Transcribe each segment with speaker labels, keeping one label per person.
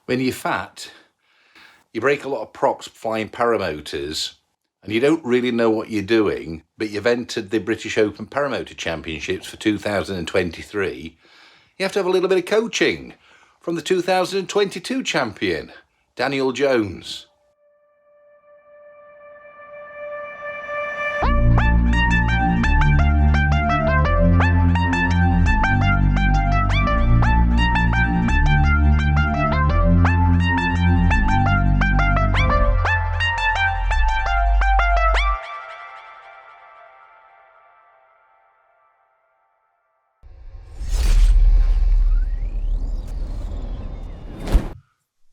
Speaker 1: When you're fat, you break a lot of procs flying paramotors, and you don't really know what you're doing, but you've entered the British Open Paramotor Championships for 2023. You have to have a little bit of coaching from the 2022 champion, Daniel Jones.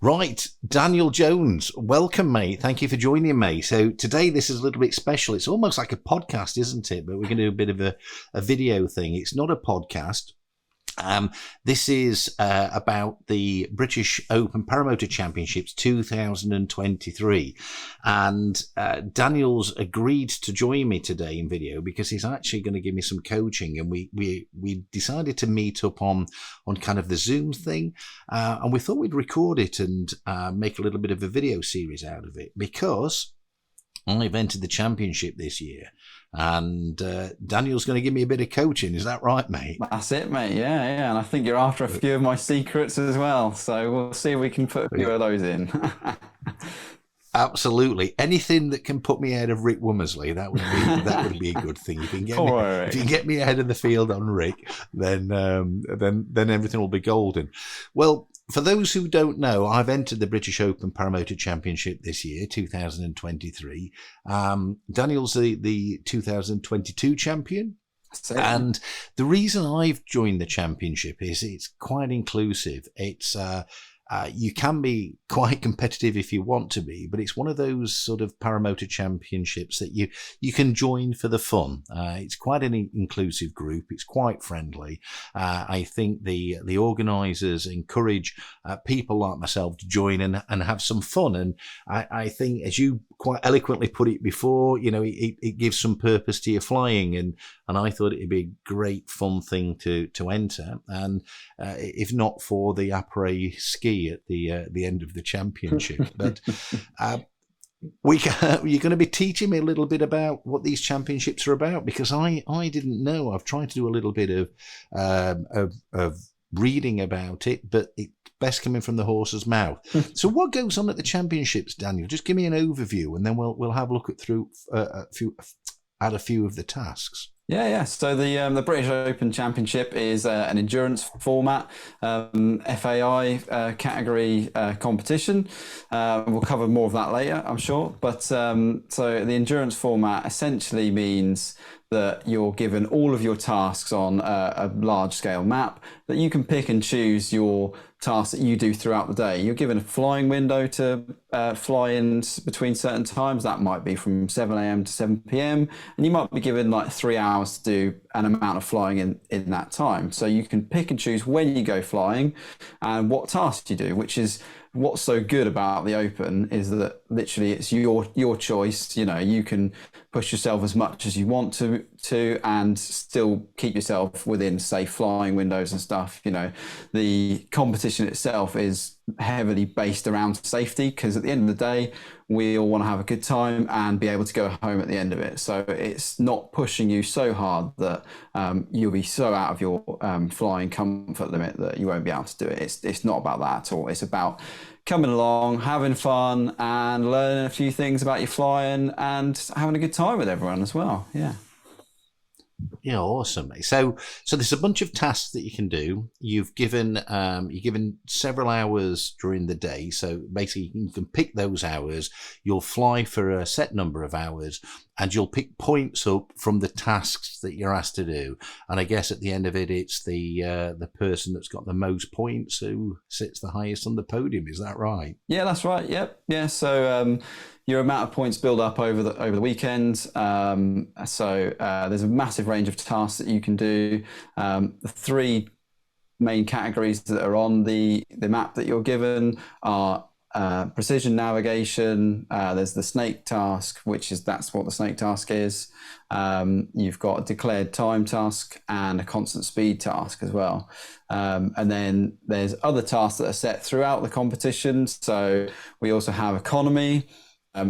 Speaker 1: Right, Daniel Jones, welcome, mate. Thank you for joining me. So today this is a little bit special. It's almost like a podcast, isn't it? But we're going to do a bit of a video thing. It's not a podcast. This is about the British Open Paramotor Championships 2023, and Daniel's agreed to join me today in video because he's actually going to give me some coaching, and we decided to meet up on kind of the Zoom thing, and we thought we'd record it and make a little bit of a video series out of it because I've entered the championship this year, and Daniel's going to give me a bit of coaching. Is that right, mate?
Speaker 2: That's it, mate. Yeah. And I think you're after a few of my secrets as well. So we'll see if we can put a few of those in.
Speaker 1: Absolutely. Anything that can put me ahead of Rick Womersley, that would be a good thing. If you can get me ahead of the field on Rick, then everything will be golden. Well, for those who don't know, I've entered the British Open Paramotor Championship this year, 2023. Daniel's the 2022 champion. And the reason I've joined the championship is it's quite inclusive. It's you can be quite competitive if you want to be, but it's one of those sort of paramotor championships that you can join for the fun. It's quite an inclusive group. It's quite friendly. I think the organisers encourage people like myself to join and have some fun. And I think, as you quite eloquently put it before, it gives some purpose to your flying. And I thought it'd be a great fun thing to enter. And if not for the après ski at the end of the championship, but you're going to be teaching me a little bit about what these championships are about, because I didn't know. I've tried to do a little bit of reading about it, but it's best coming from the horse's mouth. So what goes on at the championships, Daniel? Just give me an overview, and then we'll have a look through a few of the tasks.
Speaker 2: Yeah. So the British Open Championship is an endurance format, FAI category competition. We'll cover more of that later, I'm sure. But so the endurance format essentially means that you're given all of your tasks on a large-scale map, that you can pick and choose your tasks that you do throughout the day. You're given a flying window to fly in between certain times. That might be from 7 a.m. to 7 p.m. And you might be given like 3 hours to do an amount of flying in that time. So you can pick and choose when you go flying and what tasks you do, which is what's so good about the Open, is that literally it's your choice. You can push yourself as much as you want to and still keep yourself within safe flying windows and stuff. The competition itself is heavily based around safety, because at the end of the day, we all want to have a good time and be able to go home at the end of it. So it's not pushing you so hard that you'll be so out of your flying comfort limit that you won't be able to do it. It's not about that at all. It's about coming along, having fun, and learning a few things about your flying and having a good time with everyone as well. Yeah.
Speaker 1: Yeah, awesome. So there's a bunch of tasks that you can do. You're given several hours during the day. So basically, you can pick those hours. You'll fly for a set number of hours, and you'll pick points up from the tasks that you're asked to do. And I guess at the end of it, it's the person that's got the most points who sits the highest on the podium. Is that right?
Speaker 2: Yeah, that's right. Yep. Yeah. So your amount of points build up over the weekend. So there's a massive range of tasks that you can do. The three main categories that are on the map that you're given are precision navigation. There's the snake task, that's what the snake task is. You've got a declared time task and a constant speed task as well. And then there's other tasks that are set throughout the competition. So we also have economy,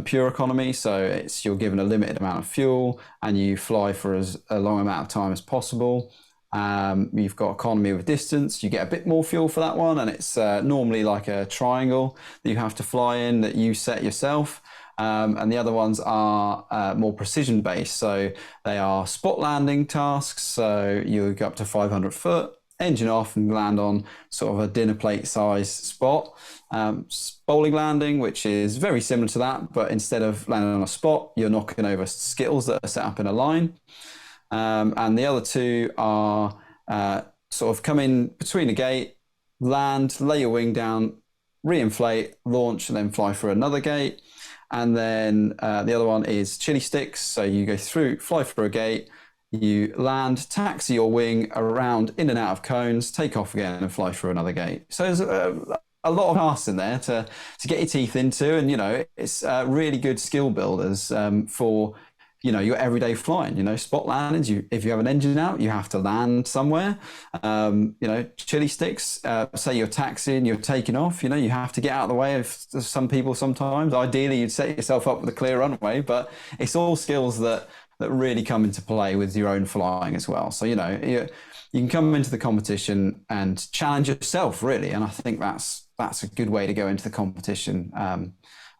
Speaker 2: pure economy. So you're given a limited amount of fuel and you fly for as a long amount of time as possible. You've got economy with distance. You get a bit more fuel for that one, and it's normally like a triangle that you have to fly in that you set yourself. And the other ones are more precision based. So they are spot landing tasks. So you go up to 500 foot, engine off, and land on sort of a dinner plate size spot. Bowling landing, which is very similar to that, but instead of landing on a spot, you're knocking over skittles that are set up in a line. And the other two are sort of come in between a gate, land, lay your wing down, reinflate, launch, and then fly through another gate. And then the other one is chili sticks. So you go through, fly through a gate, you land, taxi your wing around in and out of cones, take off again and fly through another gate. So there's a lot of tasks in there to get your teeth into. And, it's really good skill builders for your everyday flying, spot landings. If you have an engine out, you have to land somewhere. Chili sticks, say you're taxiing, you're taking off, you have to get out of the way of some people sometimes. Ideally, you'd set yourself up with a clear runway, but it's all skills that really come into play with your own flying as well. So, you can come into the competition and challenge yourself, really. And I think that's a good way to go into the competition.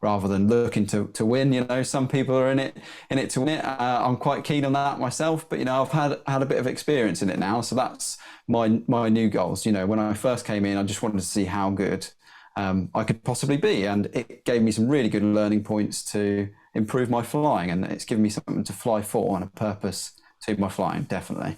Speaker 2: Rather than looking to win, some people are in it to win it. I'm quite keen on that myself, but I've had a bit of experience in it now, so that's my new goals. When I first came in, I just wanted to see how good I could possibly be, and it gave me some really good learning points to improve my flying, and it's given me something to fly for and a purpose to my flying, definitely.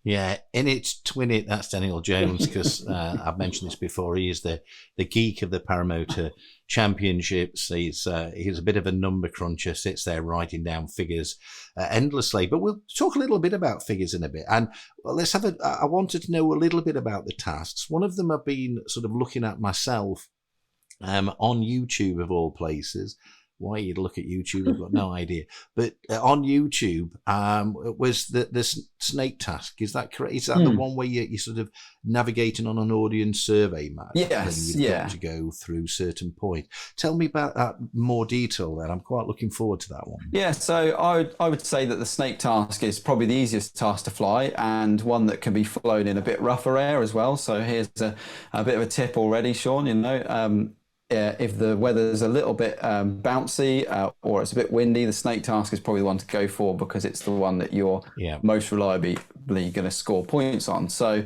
Speaker 1: Yeah, in it to win it, that's Daniel Jones, because I've mentioned this before. He is the geek of the Paramotor Championships. He's a bit of a number cruncher, sits there writing down figures endlessly. But we'll talk a little bit about figures in a bit. And I wanted to know a little bit about the tasks. One of them I've been sort of looking at myself on YouTube, of all places. Why you'd look at YouTube, I've got no idea. But on YouTube was the snake task. Is that correct? Is that the one where you're sort of navigating on an audience survey map?
Speaker 2: Yes,
Speaker 1: you've got to go through certain points. Tell me about that more detail then. I'm quite looking forward to that one.
Speaker 2: Yeah, so I would say that the snake task is probably the easiest task to fly, and one that can be flown in a bit rougher air as well. So here's a bit of a tip already, Sean. If the weather's a little bit bouncy or it's a bit windy, the snake task is probably the one to go for, because it's the one that you're most reliably going to score points on. So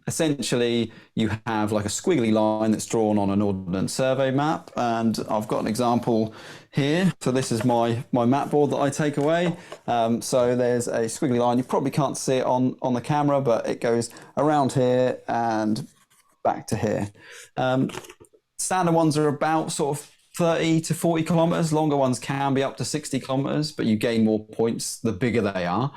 Speaker 2: essentially, you have like a squiggly line that's drawn on an ordnance survey map, and I've got an example here. So this is my map board that I take away. So there's a squiggly line. You probably can't see it on the camera, but it goes around here and back to here. Standard ones are about sort of 30 to 40 kilometers. Longer ones can be up to 60 kilometers, but you gain more points the bigger they are.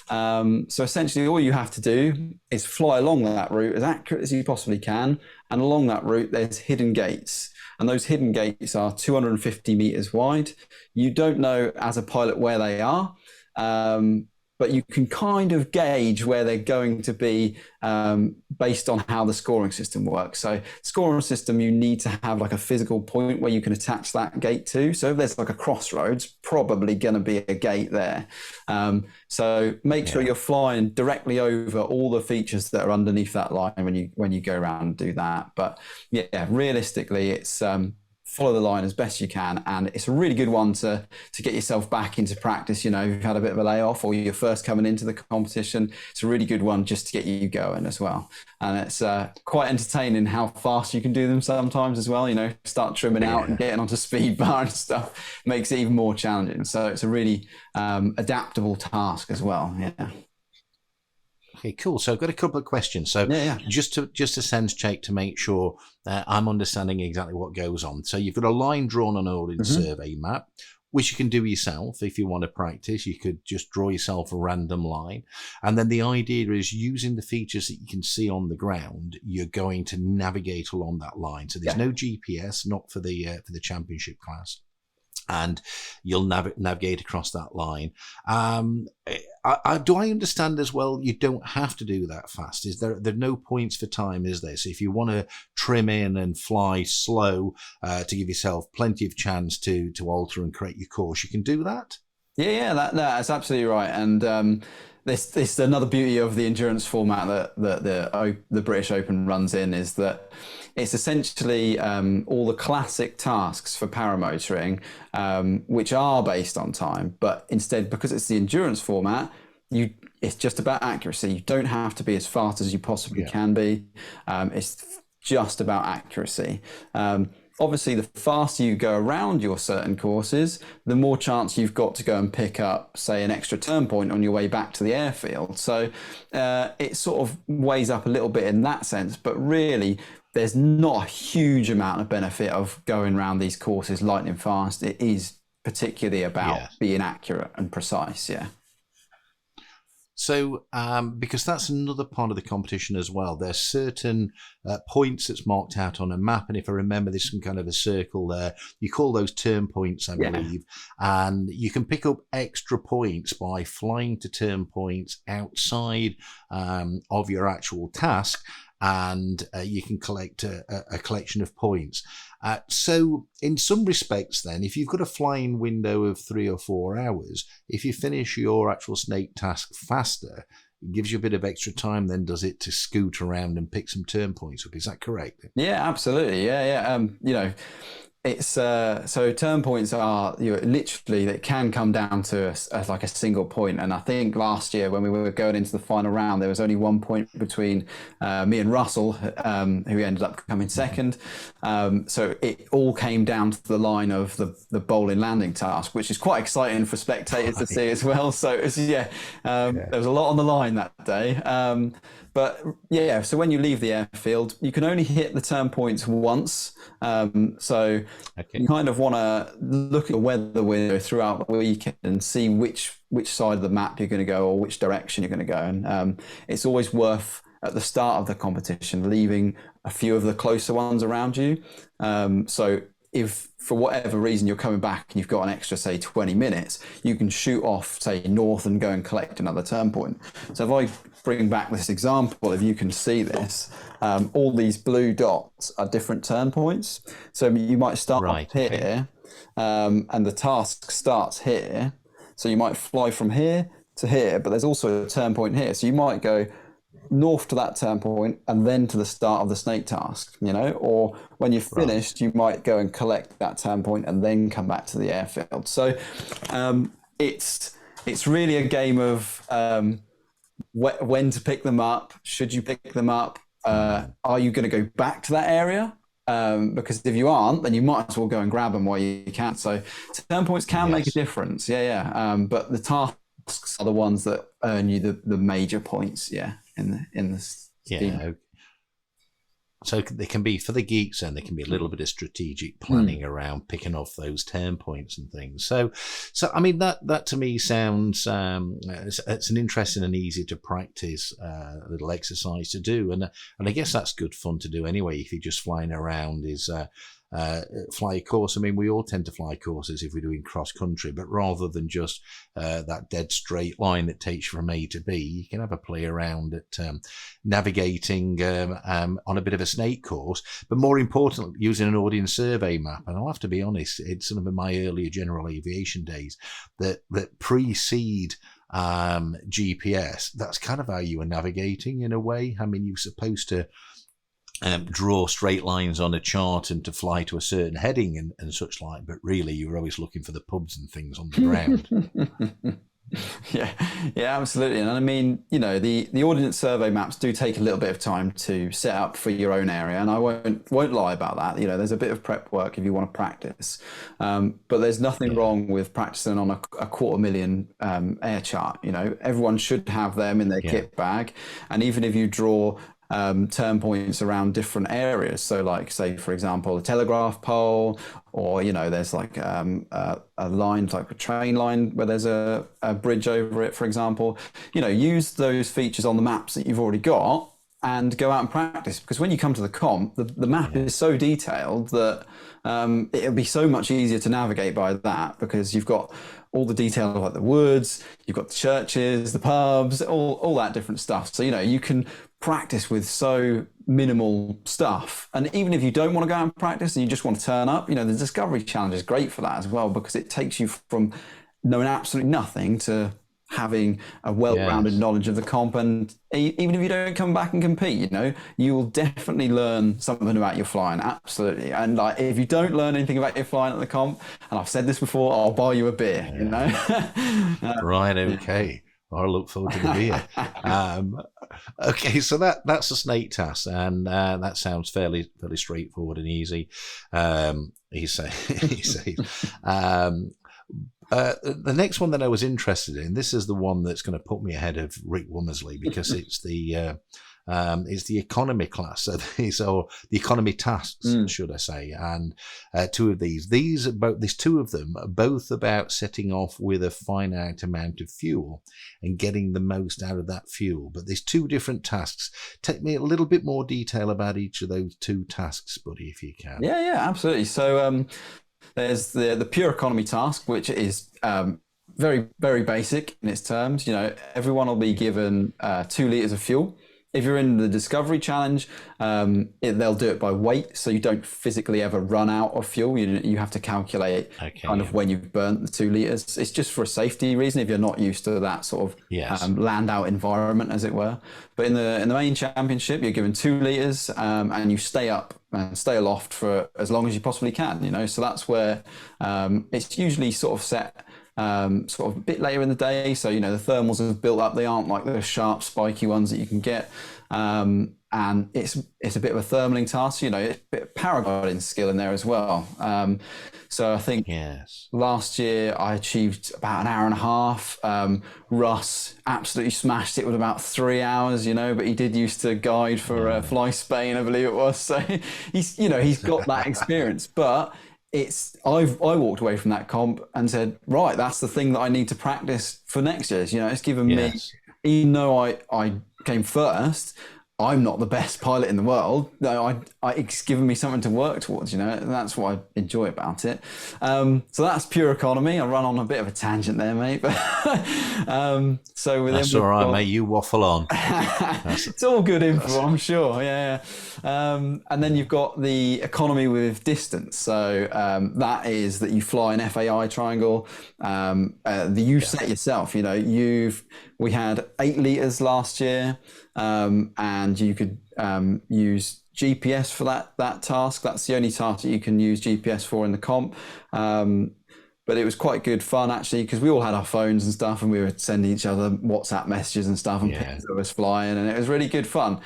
Speaker 2: So essentially all you have to do is fly along that route as accurate as you possibly can. And along that route, there's hidden gates. And those hidden gates are 250 meters wide. You don't know as a pilot where they are. But you can kind of gauge where they're going to be based on how the scoring system works. So scoring system, you need to have like a physical point where you can attach that gate to. So if there's like a crossroads, probably going to be a gate there. So make sure you're flying directly over all the features that are underneath that line when you go around and do that. But yeah, realistically, it's follow the line as best you can, and it's a really good one to get yourself back into practice. You've had a bit of a layoff or you're first coming into the competition. It's a really good one just to get you going as well, and it's quite entertaining how fast you can do them sometimes as well. Start trimming out and getting onto speed bar and stuff makes it even more challenging. So it's a really adaptable task as well.
Speaker 1: Okay, cool. So I've got a couple of questions. So just a sense check to make sure I'm understanding exactly what goes on. So you've got a line drawn on an ordnance survey map. which you can do yourself if you want to practice. You could just draw yourself a random line. And then the idea is using the features that you can see on the ground, you're going to navigate along that line. So there's no GPS, not for the championship class. And you'll navigate across that line. Do I understand as well, you don't have to do that fast? Is there are no points for time, is there? So if you want to trim in and fly slow to give yourself plenty of chance to alter and create your course, you can do that?
Speaker 2: Yeah, that's absolutely right. And this is another beauty of the endurance format that the British Open runs in, is that it's essentially all the classic tasks for paramotoring, which are based on time, but instead, because it's the endurance format, it's just about accuracy. You don't have to be as fast as you possibly can be. It's just about accuracy. Obviously, the faster you go around your certain courses, the more chance you've got to go and pick up, say, an extra turn point on your way back to the airfield. So it sort of weighs up a little bit in that sense, but really, there's not a huge amount of benefit of going around these courses lightning fast. It is particularly about being accurate and precise,
Speaker 1: So, because that's another part of the competition as well, there's certain points that's marked out on a map, and if I remember, there's some kind of a circle there. You call those turn points, I believe, and you can pick up extra points by flying to turn points outside of your actual task, and you can collect a collection of points. So in some respects then, if you've got a flying window of 3 or 4 hours, if you finish your actual snake task faster, it gives you a bit of extra time then, does it, to scoot around and pick some turn points up? Is that correct?
Speaker 2: Yeah, absolutely. It's so turn points are literally, it can come down to like a single point. And I think last year when we were going into the final round, there was only 1 point between me and Russell, who ended up coming second. So it all came down to the line of the bowling landing task, which is quite exciting for spectators to see as well. So it was, there was a lot on the line that day. But so when you leave the airfield, you can only hit the turn points once. You kind of want to look at the weather window throughout the weekend and see which side of the map you're going to go or which direction you're going to go. And it's always worth, at the start of the competition, leaving a few of the closer ones around you. So if for whatever reason you're coming back and you've got an extra, say, 20 minutes, you can shoot off, say, north and go and collect another turn point. So if I bring back this example, if you can see this, all these blue dots are different turn points. So you might start up here, and the task starts here. So you might fly from here to here, but there's also a turn point here. So you might go north to that turn point and then to the start of the snake task, or when you're finished, you might go and collect that turn point and then come back to the airfield. So it's really a game of when to pick them up. Should you pick them up? Are you going to go back to that area? Because if you aren't, then you might as well go and grab them while you can. So turn points can make a difference. But the tasks are the ones that earn you the major points. In the scheme.
Speaker 1: So they can be, for the geeks, and there can be a little bit of strategic planning around picking off those turn points and things. So I mean, that to me sounds it's an interesting and easy to practice little exercise to do, and I guess that's good fun to do anyway. If you're just flying around, is fly a course. I mean, we all tend to fly courses if we're doing cross country, but rather than just that dead straight line that takes you from A to B, you can have a play around at navigating on a bit of a snake course, but more importantly, using an audience survey map. And I'll have to be honest, it's some of my earlier general aviation days that precede GPS. That's kind of how you were navigating in a way. I mean, you're supposed to draw straight lines on a chart and to fly to a certain heading and such like, but really you were always looking for the pubs and things on the ground.
Speaker 2: Yeah, absolutely. And I mean, the audience survey maps do take a little bit of time to set up for your own area, and I won't lie about that. There's a bit of prep work if you want to practice, but there's nothing wrong with practicing on a 250,000 air chart. Everyone should have them in their kit bag, and even if you draw turn points around different areas. So like, say, for example, a telegraph pole, or, there's like a line, like a train line where there's a bridge over it, for example. Use those features on the maps that you've already got and go out and practice, because when you come to the comp, the map is so detailed that it'll be so much easier to navigate by that, because you've got all the detail of like the woods, you've got the churches, the pubs, all that different stuff. So, you can practice with so minimal stuff. And even if you don't want to go out and practice and you just want to turn up, the Discovery Challenge is great for that as well, because it takes you from knowing absolutely nothing to having a well-rounded knowledge of the comp. And even if you don't come back and compete, you will definitely learn something about your flying. Absolutely. And like, if you don't learn anything about your flying at the comp, and I've said this before, I'll buy you a beer,
Speaker 1: Right. Okay. I look forward to the beer. Okay, so that's a snake task, and that sounds fairly straightforward and easy. He says. The next one that I was interested in, this is the one that's going to put me ahead of Rick Womersley, because it's the economy class, so the economy tasks, should I say, and two of these two of them are both about setting off with a finite amount of fuel and getting the most out of that fuel. But there's two different tasks. Take me a little bit more detail about each of those two tasks, buddy, if you can.
Speaker 2: Yeah, absolutely. So there's the pure economy task, which is very, very basic in its terms. Everyone will be given 2 litres of fuel. If you're in the Discovery Challenge, they'll do it by weight, so you don't physically ever run out of fuel. You have to calculate when you've burnt the 2 litres. It's just for a safety reason, if you're not used to that sort of land out environment, as it were. But in the main championship, you're given 2 litres, and you stay up and stay aloft for as long as you possibly can. So that's where it's usually sort of set sort of a bit later in the day, so the thermals have built up. They aren't like the sharp spiky ones that you can get, and it's a bit of a thermaling task. It's a bit of paragliding skill in there as well. So I think last year I achieved about an hour and a half. Russ absolutely smashed it with about 3 hours, but he did used to guide for Fly Spain, I believe it was. So he's got that experience. But I walked away from that comp and said, right, that's the thing that I need to practice for next year. It's given me, even though I came first, I'm not the best pilot in the world. It's given me something to work towards, and that's what I enjoy about it. So that's pure economy. I run on a bit of a tangent there, mate. But
Speaker 1: that's all right, mate. You waffle on.
Speaker 2: It's all good info, I'm sure. Yeah. And then you've got the economy with distance. So that is that you fly an FAI triangle. Set yourself. We had 8 litres last year, and you could use GPS for that task. That's the only task that you can use GPS for in the comp. But it was quite good fun, actually, because we all had our phones and stuff, and we were sending each other WhatsApp messages and stuff, and pictures of us flying, and it was really good fun.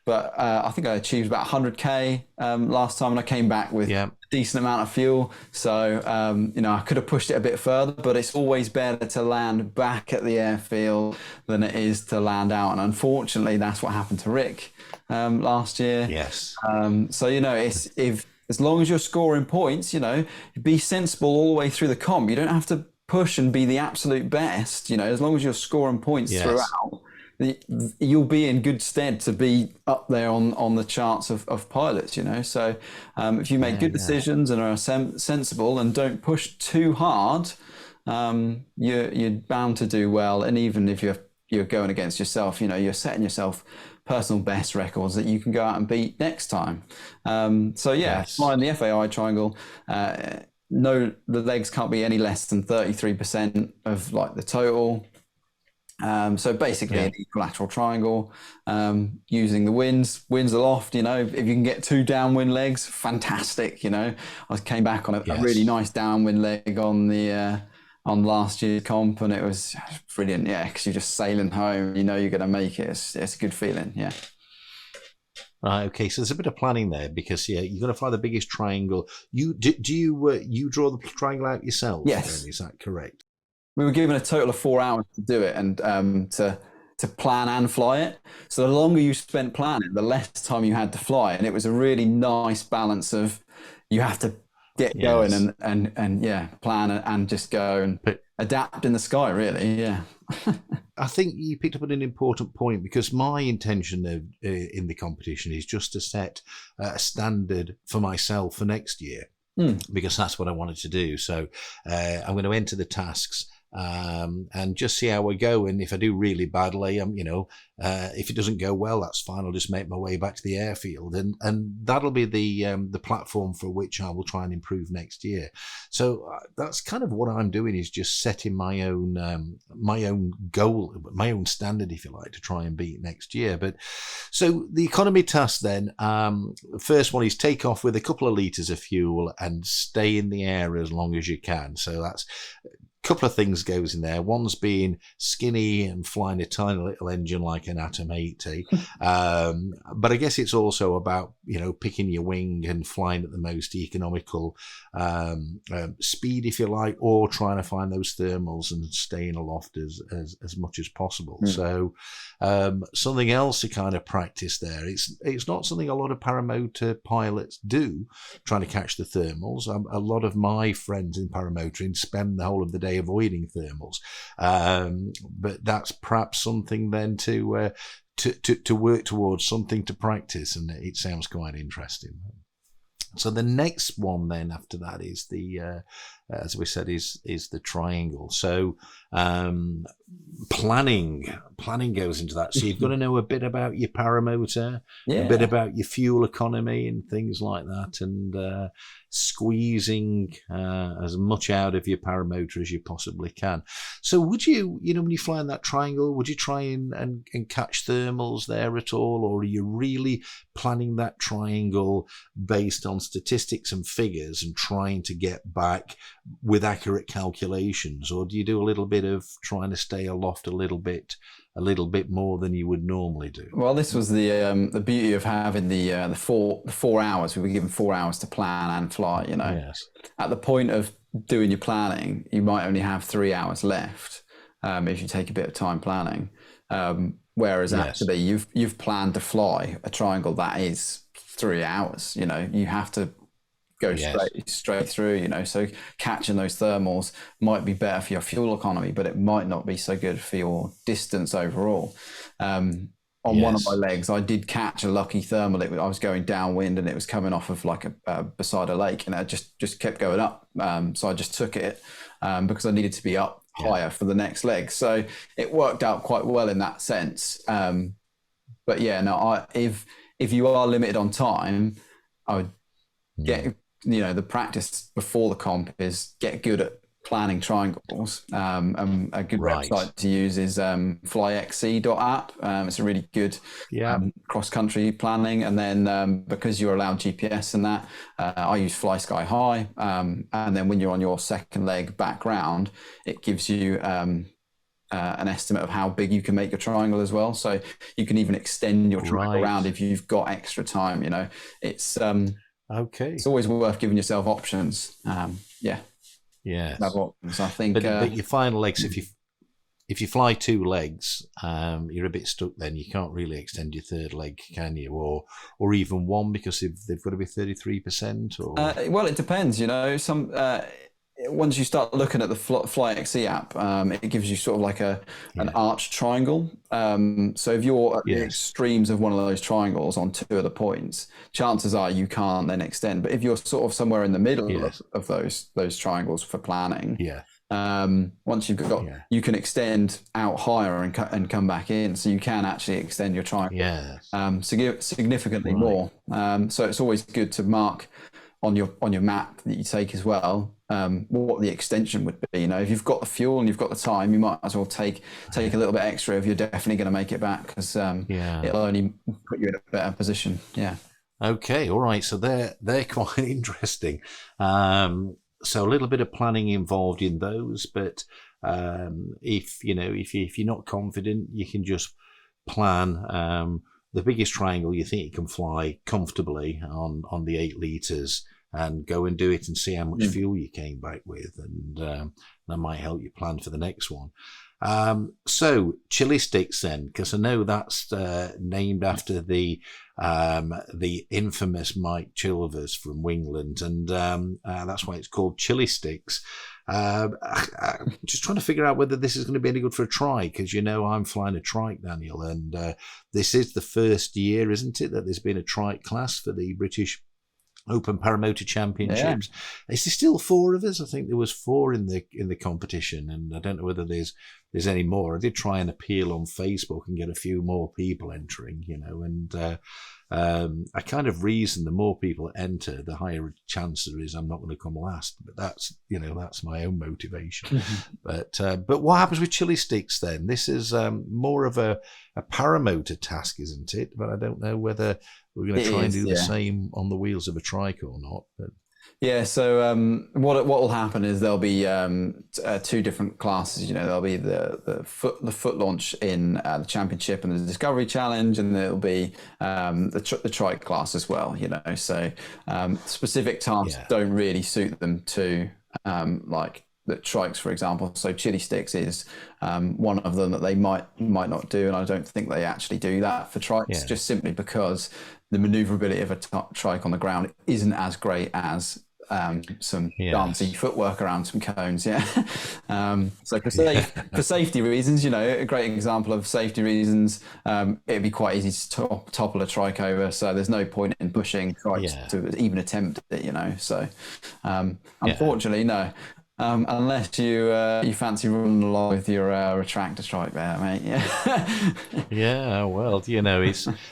Speaker 2: But I think I achieved about 100k last time, and I came back with a decent amount of fuel. So, I could have pushed it a bit further, but it's always better to land back at the airfield than it is to land out. And unfortunately, that's what happened to Rick last year.
Speaker 1: Yes.
Speaker 2: So, as long as you're scoring points, be sensible all the way through the comp. You don't have to push and be the absolute best. As long as you're scoring points throughout, you'll be in good stead to be up there on the charts of pilots. So if you make good decisions and are sensible and don't push too hard, you're bound to do well. And even if you're going against yourself, you're setting yourself personal best records that you can go out and beat next time. Flying the FAI triangle, the legs can't be any less than 33% of like the total. So basically an equilateral triangle, using the winds aloft. If you can get 2 downwind legs, fantastic. I came back on a really nice downwind leg on last year's comp, and it was brilliant. Because you're just sailing home, you're going to make it. It's a good feeling.
Speaker 1: Right. Okay. So there's a bit of planning there, because you're going to fly the biggest triangle. You draw the triangle out yourself?
Speaker 2: Yes.
Speaker 1: Then? Is that correct?
Speaker 2: We were given a total of 4 hours to do it, and to to plan and fly it. So the longer you spent planning, the less time you had to fly. And it was a really nice balance of you have to get going and yeah, plan and just go and adapt in the sky, really. Yeah.
Speaker 1: I think you picked up on an important point, because my intention in the competition is just to set a standard for myself for next year, because that's what I wanted to do. So I'm going to enter the tasks and just see how I go. And if I do really badly, if it doesn't go well, that's fine. I'll just make my way back to the airfield, and that'll be the platform for which I will try and improve next year. So that's kind of what I'm doing, is just setting my own goal, my own standard, if you like, to try and beat next year. But so the economy task then, the first one is take off with a couple of litres of fuel and stay in the air as long as you can. So that's couple of things goes in there. One's being skinny and flying a tiny little engine like an Atom 80. But I guess it's also about, picking your wing and flying at the most economical speed, if you like, or trying to find those thermals and staying aloft as much as possible. So something else to kind of practice there. It's not something a lot of paramotor pilots do, trying to catch the thermals. A lot of my friends in paramotoring spend the whole of the day avoiding thermals, but that's perhaps something then to work towards, something to practice, and it sounds quite interesting. So the next one then after that is the as we said, is the triangle. So planning goes into that. So you've got to know a bit about your paramotor, a bit about your fuel economy and things like that, and squeezing as much out of your paramotor as you possibly can. So would you, when you fly in that triangle, would you try and catch thermals there at all, or are you really planning that triangle based on statistics and figures and trying to get back with accurate calculations, or do you do a little bit of trying to stay aloft a little bit more than you would normally do?
Speaker 2: Well, this was the beauty of having the 4 hours. We were given 4 hours to plan and fly.
Speaker 1: Yes.
Speaker 2: At the point of doing your planning, you might only have 3 hours left if you take a bit of time planning. Whereas actually, you've planned to fly a triangle that is 3 hours. You have to go straight through, so catching those thermals might be better for your fuel economy, but it might not be so good for your distance overall. On one of my legs, I did catch a lucky thermal. I was going downwind and it was coming off of like beside a lake, and it just kept going up. So I just took it because I needed to be up higher for the next leg. So it worked out quite well in that sense. But if you are limited on time, I would get the practice before the comp is get good at planning triangles. A good website to use is flyxc.app. It's a really good cross-country planning. And then because you're allowed GPS and that, I use Fly Sky High. And then when you're on your second leg background, it gives you an estimate of how big you can make your triangle as well. So you can even extend your triangle around if you've got extra time. It's it's always worth giving yourself options.
Speaker 1: Yeah.
Speaker 2: So I think,
Speaker 1: but your final legs, if you fly 2 legs, you're a bit stuck. Then you can't really extend your third leg, can you? Or even one, because they've got to be 33%. Or
Speaker 2: well, it depends. Some once you start looking at the FlyXC app, it gives you sort of like an arch triangle. So if you're at the extremes of one of those triangles on 2 of the points, chances are you can't then extend. But if you're sort of somewhere in the middle of those triangles for planning, once you've got, you can extend out higher and come back in. So you can actually extend your triangle significantly more. So it's always good to mark on your map that you take as well, what the extension would be. If you've got the fuel and you've got the time, you might as well take a little bit extra if you're definitely going to make it back, because it'll only put you in a better position.
Speaker 1: Okay, all right. So they're quite interesting. So a little bit of planning involved in those, but if you're not confident, you can just plan the biggest triangle you think you can fly comfortably on the 8 litres, and go and do it and see how much fuel you came back with, and that might help you plan for the next one. So chili sticks then, because I know that's named after the infamous Mike Chilvers from Wingland, and that's why it's called chili sticks. I'm just trying to figure out whether this is going to be any good for a trike, because I'm flying a trike, Daniel, and this is the first year, isn't it, that there's been a trike class for the British Open Paramotor Championships. Yeah. Is there still 4 of us? I think there was 4 in the competition, and I don't know whether there's any more. I did try and appeal on Facebook and get a few more people entering, and I kind of reason the more people enter, the higher chance there is I'm not going to come last. But that's my own motivation. Mm-hmm. But what happens with chili sticks then? This is more of a paramotor task, isn't it? But I don't know whether we're going to try and do the same on the wheels of a trike or not. But
Speaker 2: yeah, so what will happen is there'll be 2 different classes. There'll be the foot launch in the championship and the Discovery Challenge, and there'll be the trike class as well. So specific tasks don't really suit them to like the trikes, for example. So chili sticks is one of them that they might not do, and I don't think they actually do that for trikes, just simply because the maneuverability of a trike on the ground isn't as great as some dancey footwork around some cones. So for safety reasons, a great example of safety reasons, it'd be quite easy to topple a trike over, so there's no point in pushing trikes to even attempt it. So unfortunately, no. Unless you fancy running along with your retractor trike there, mate.
Speaker 1: Yeah, well, it's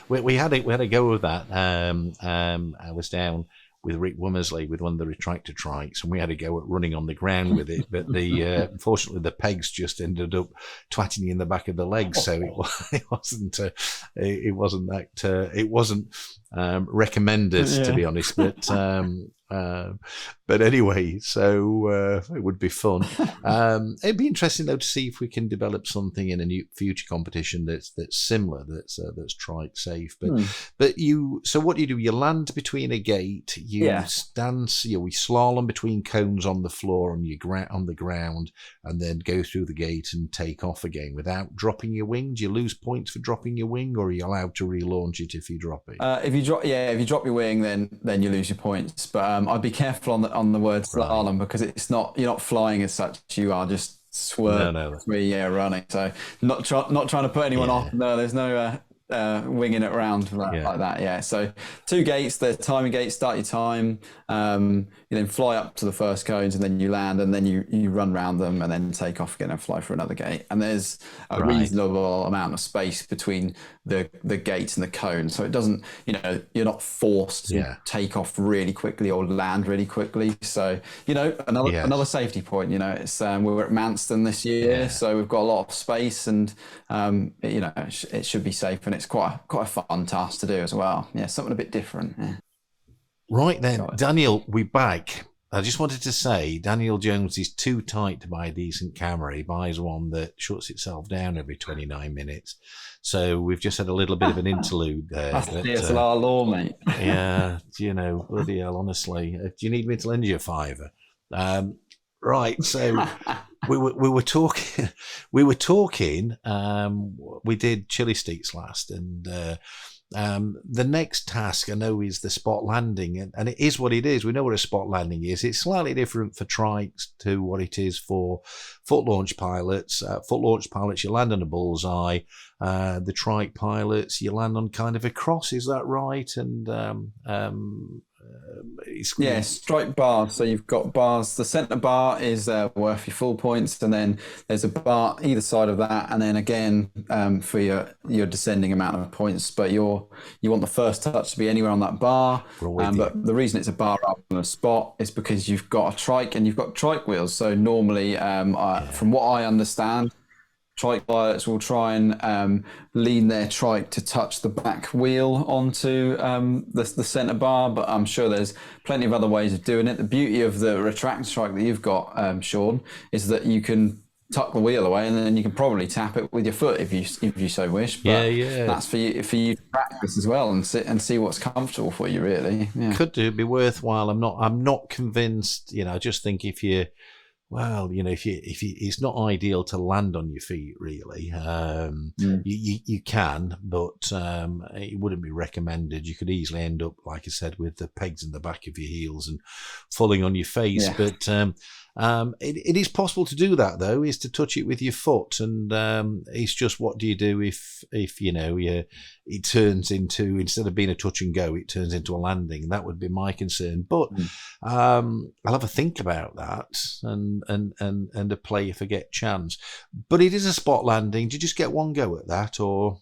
Speaker 1: we had a go of that. I was down with Rick Womersley with one of the retractor trikes, and we had a go at running on the ground with it, but unfortunately the pegs just ended up twatting you in the back of the legs, so it wasn't recommended, to be honest, but anyway, so it would be fun. It'd be interesting though to see if we can develop something in a new future competition that's similar, that's trike safe. But so what do? You land between a gate, stand, we slalom between cones on the floor on the ground, and then go through the gate and take off again without dropping your wing. Do you lose points for dropping your wing, or are you allowed to relaunch it if you drop it?
Speaker 2: If you drop your wing, then you lose your points. But I'd be careful on the word slalom, because you're not flying as such. You are just swerving, running. So not trying to put anyone off. No, there's no winging it around like that. So 2 gates, the timing gates, start your time. You then fly up to the first cones, and then you land, and then you run around them, and then take off again and fly for another gate. And there's a reasonable amount of space between the gates and the cones, so it doesn't, you're not forced to take off really quickly or land really quickly. So another safety point. It's we're at Manston this year, so we've got a lot of space, and it should be safe, and it's quite a fun task to do as well. Something a bit different.
Speaker 1: Right then, Daniel, we're back. I just wanted to say, Daniel Jones is too tight to buy a decent camera. He buys one that shuts itself down every 29 minutes. So we've just had a little bit of an interlude there.
Speaker 2: That's the DSLR law, mate.
Speaker 1: Yeah, bloody hell, honestly. Do you need me to lend you a $5? Right, so we were talking. We did chili sticks last, and the next task I know is the spot landing, and it is what it is. We know what a spot landing is. It's slightly different for trikes to what it is for foot launch pilots. Foot launch pilots, you land on a bullseye. The trike pilots, you land on kind of a cross. Is that right? And
Speaker 2: strike bars. So you've got bars. The centre bar is worth your full points, and then there's a bar either side of that, and then again for your descending amount of points. But you want the first touch to be anywhere on that bar. But the reason it's a bar rather than a spot is because you've got a trike and you've got trike wheels. So normally, from what I understand, trike pilots will try and lean their trike to touch the back wheel onto the centre bar, but I'm sure there's plenty of other ways of doing it. The beauty of the retractor trike that you've got, Sean, is that you can tuck the wheel away, and then you can probably tap it with your foot if you so wish. But that's for you to practice as well, and sit and see what's comfortable for you, really.
Speaker 1: Could do, be worthwhile. I'm not convinced. I just think if you Well, if you, it's not ideal to land on your feet, really. You can, but it wouldn't be recommended. You could easily end up, like I said, with the pegs in the back of your heels and falling on your face. Yeah. But it is possible to do that, though, is to touch it with your foot. And it's just, what do you do if it turns into, instead of being a touch and go, it turns into a landing? That would be my concern. But I'll have a think about that and a play if I get chance. But it is a spot landing. Do you just get one go at that, or?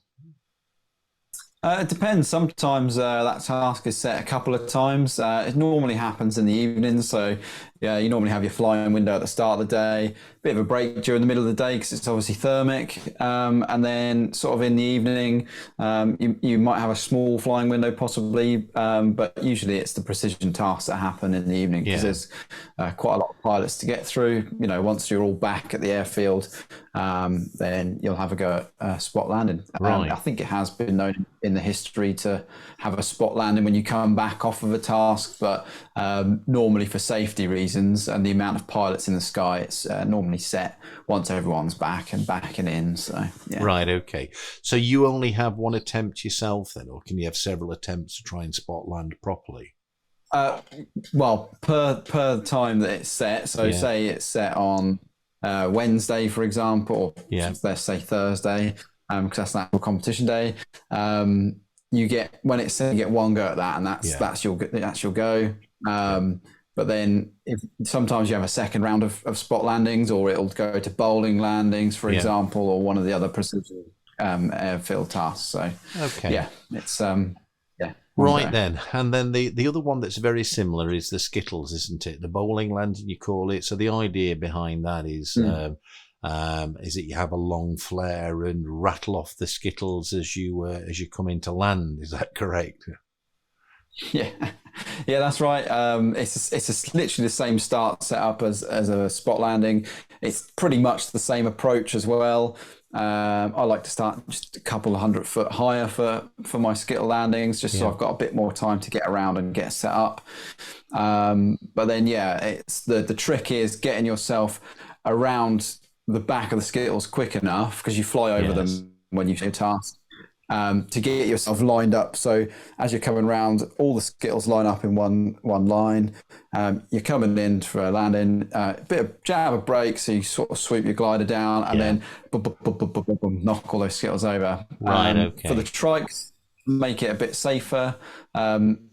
Speaker 2: It depends. Sometimes that task is set a couple of times. It normally happens in the evening. So, yeah, you normally have your flying window at the start of the day, bit of a break during the middle of the day because it's obviously thermic. And then sort of in the evening, you might have a small flying window possibly, but usually it's the precision tasks that happen in the evening because there's quite a lot of pilots to get through. Once you're all back at the airfield, then you'll have a go at spot landing.
Speaker 1: Right.
Speaker 2: I think it has been known in the history to have a spot landing when you come back off of a task, but normally for safety reasons and the amount of pilots in the sky, it's normally set once everyone's back and in. So yeah.
Speaker 1: Right. Okay. So you only have one attempt yourself then, or can you have several attempts to try and spot land properly?
Speaker 2: Well, per time that it's set. So say it's set on Wednesday, for example, or let's say Thursday, because that's an actual competition day. You get, when it's set, you get one go at that, and that's your go. But then sometimes you have a second round of spot landings, or it'll go to bowling landings, for example, or one of the other precision airfield tasks. So it's
Speaker 1: Right then. And then the other one that's very similar is the skittles, isn't it? The bowling landing, you call it. So the idea behind that is that you have a long flare and rattle off the skittles as you come into land. Is that correct?
Speaker 2: Yeah, that's right. It's literally the same start setup as a spot landing. It's pretty much the same approach as well. I like to start just a couple of 100 foot higher for my skittle landings, just so I've got a bit more time to get around and get set up. But then, it's the trick is getting yourself around the back of the skittles quick enough, because you fly over them when you do a task. To get yourself lined up, so as you're coming round, all the skittles line up in one line. You're coming in for a landing, a bit of jab of brake, so you sort of sweep your glider down, and then knock all those skittles over.
Speaker 1: Right. Okay.
Speaker 2: For the trikes, make it a bit safer.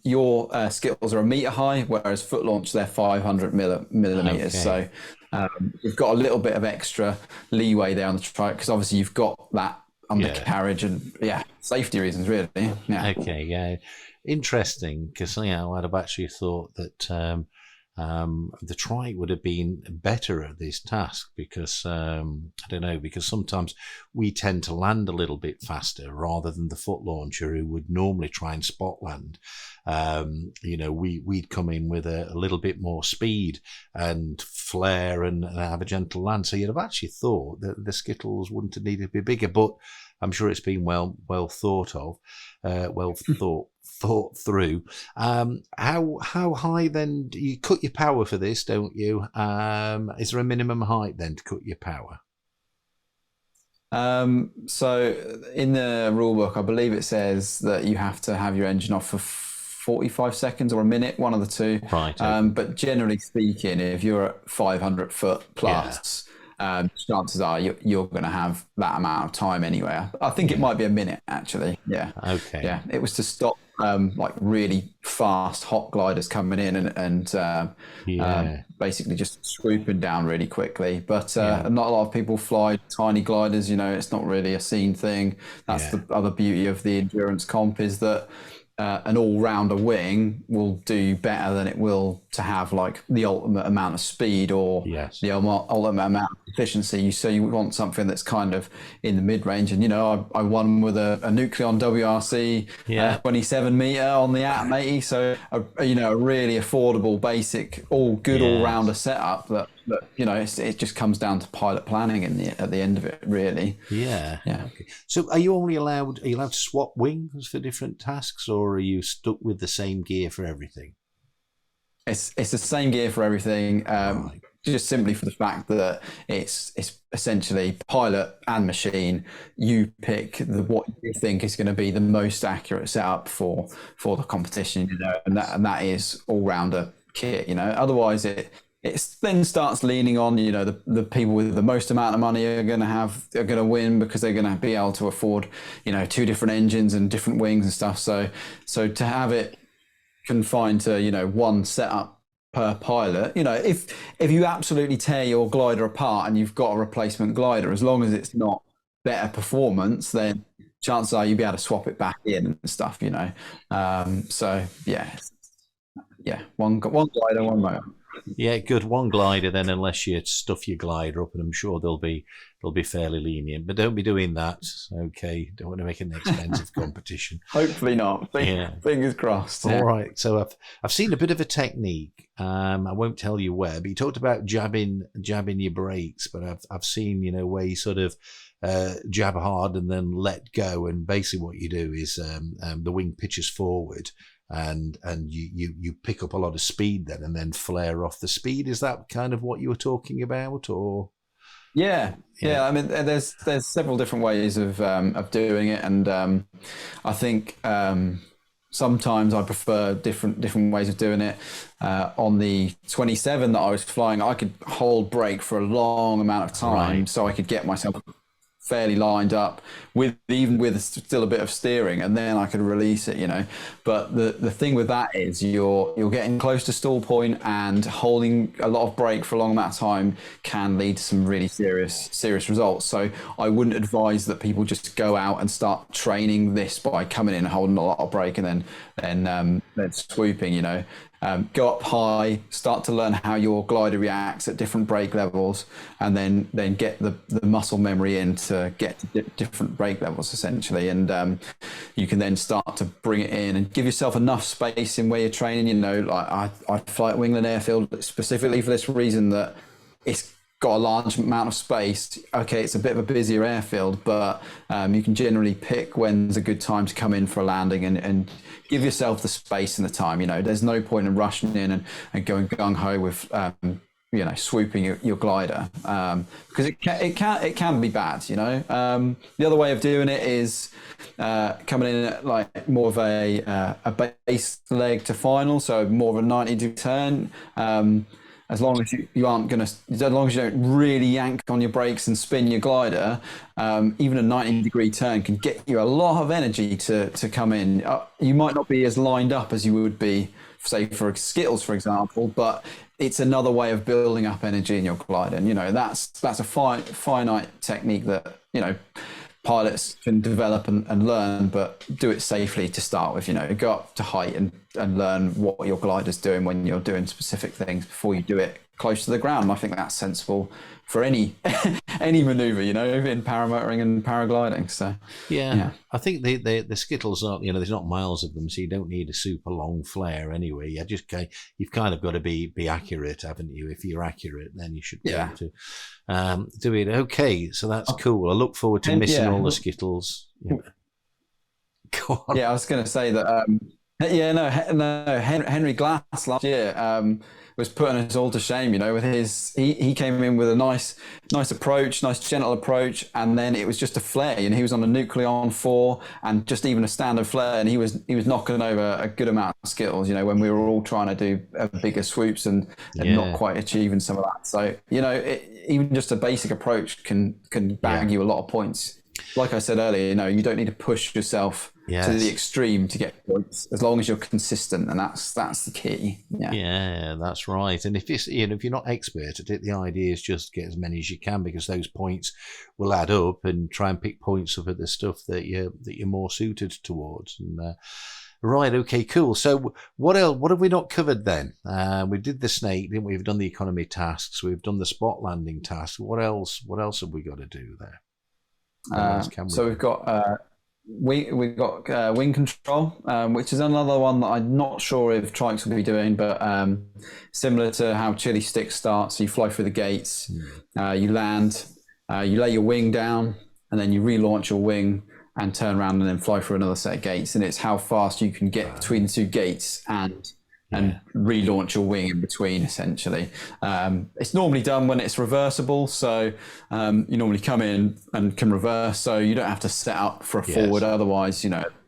Speaker 2: Your skittles are 1 meter high, whereas foot launch they're 500 millimeters. Okay. So you've got a little bit of extra leeway there on the trike, because obviously you've got that undercarriage and safety reasons, really.
Speaker 1: Okay. Interesting, because I'd have actually thought that the trike would have been better at this task, because I don't know, because sometimes we tend to land a little bit faster rather than the foot launcher, who would normally try and spot land. We'd come in with a little bit more speed and flare and have a gentle land. So you'd have actually thought that the skittles wouldn't have needed to be bigger, but I'm sure it's been well thought of, thought through. How high then? You cut your power for this, don't you? Is there a minimum height then to cut your power?
Speaker 2: So in the rule book, I believe it says that you have to have your engine off for 45 seconds or a minute, one of the two.
Speaker 1: Right.
Speaker 2: But generally speaking, if you're at 500 foot plus, chances are you're going to have that amount of time anyway. I think it might be a minute, actually. Yeah.
Speaker 1: Okay.
Speaker 2: Yeah, it was to stop like really fast hot gliders coming in and basically just swooping down really quickly. But not a lot of people fly tiny gliders. It's not really a seen thing. That's the other beauty of the endurance comp, is that an all-rounder wing will do better than it will to have like the ultimate amount of speed or the ultimate amount of efficiency. So you want something that's kind of in the mid-range. And I won with a Nucleon WRC 27 meter on the Atom 80. So a really affordable, basic, all-rounder setup that it just comes down to pilot planning at the end of it, really.
Speaker 1: Yeah. Okay. So are you allowed to swap wings for different tasks, or are you stuck with the same gear for everything?
Speaker 2: It's the same gear for everything.
Speaker 1: Right.
Speaker 2: Just simply for the fact that it's essentially pilot and machine. You pick what you think is going to be the most accurate setup for the competition, and that is all rounder kit. Otherwise it then starts leaning on the people with the most amount of money are going to win because they're going to be able to afford 2 different engines and different wings and stuff. So to have it confined to one setup per pilot, if you absolutely tear your glider apart and you've got a replacement glider, as long as it's not better performance, then chances are you'll be able to swap it back in and stuff. So one glider, one motor.
Speaker 1: Yeah, good. One glider then, unless you stuff your glider up, and I'm sure they'll be fairly lenient. But don't be doing that. Okay, don't want to make an expensive competition.
Speaker 2: Hopefully not. Fingers crossed.
Speaker 1: All right. So I've seen a bit of a technique. I won't tell you where, but you talked about jabbing your brakes. But I've seen where you sort of jab hard and then let go, and basically what you do is the wing pitches forward. And you pick up a lot of speed then, and then flare off the speed. Is that kind of what you were talking about, or?
Speaker 2: Yeah. I mean, there's several different ways of doing it, and I think sometimes I prefer different ways of doing it. On the 27 that I was flying, I could hold brake for a long amount of time, right, so I could get myself fairly lined up with still a bit of steering, and then I could release it, but the thing with that is you're getting close to stall point, and holding a lot of brake for a long amount of time can lead to some really serious results. So I wouldn't advise that people just go out and start training this by coming in and holding a lot of brake and then swooping. Go up high, start to learn how your glider reacts at different brake levels, and then get the muscle memory in to get to different brake levels essentially, and you can then start to bring it in and give yourself enough space in where you're training. Like I fly at Wingland Airfield specifically for this reason, that it's got a large amount of space. Okay, it's a bit of a busier airfield, but you can generally pick when's a good time to come in for a landing and give yourself the space and the time. There's no point in rushing in and going gung-ho with swooping your glider, because it can be bad. The other way of doing it is coming in at like more of a base leg to final, so more of a 90-degree turn. As long as you don't really yank on your brakes and spin your glider, even a 90-degree turn can get you a lot of energy to come in. You might not be as lined up as you would be, say, for Skittles, for example, but it's another way of building up energy in your glider. And that's a finite technique that pilots can develop and learn, but do it safely to start with. Go up to height and learn what your glider's doing when you're doing specific things before you do it close to the ground. And I think that's sensible for any maneuver, in paramotoring and paragliding. So
Speaker 1: yeah. I think the Skittles aren't, there's not miles of them, so you don't need a super long flare anyway. You've kind of got to be accurate, haven't you? If you're accurate, then you should be able to do it. Okay, so that's cool. I look forward to missing all the Skittles. Go on.
Speaker 2: Yeah, I was going to say that. Henry Glass last year was putting us all to shame, with he came in with a nice approach, nice gentle approach, and then it was just a flare, he was on a Nucleon 4 and just even a standard flare, and he was knocking over a good amount of Skittles, when we were all trying to do bigger swoops and not quite achieving some of that. So, even just a basic approach can bag you a lot of points. Like I said earlier, you don't need to push yourself to the extreme to get points, as long as you're consistent, and that's the key.
Speaker 1: Yeah, that's right. And if you're not expert at it, the idea is just get as many as you can, because those points will add up, and try and pick points up at the stuff that you're more suited towards. And right, okay, cool. So what else? What have we not covered then? We did the snake, didn't we? We've done the economy tasks. We've done the spot landing task. What else have we got to do there?
Speaker 2: So we've got wing control, which is another one that I'm not sure if Trikes will be doing, but similar to how Chili Stick starts. You fly through the gates, you land, you lay your wing down, and then you relaunch your wing and turn around and then fly through another set of gates. And it's how fast you can get between the two gates and and relaunch your wing in between, essentially. It's normally done when it's reversible. So you normally come in and can reverse. So you don't have to set up for a forward. Otherwise,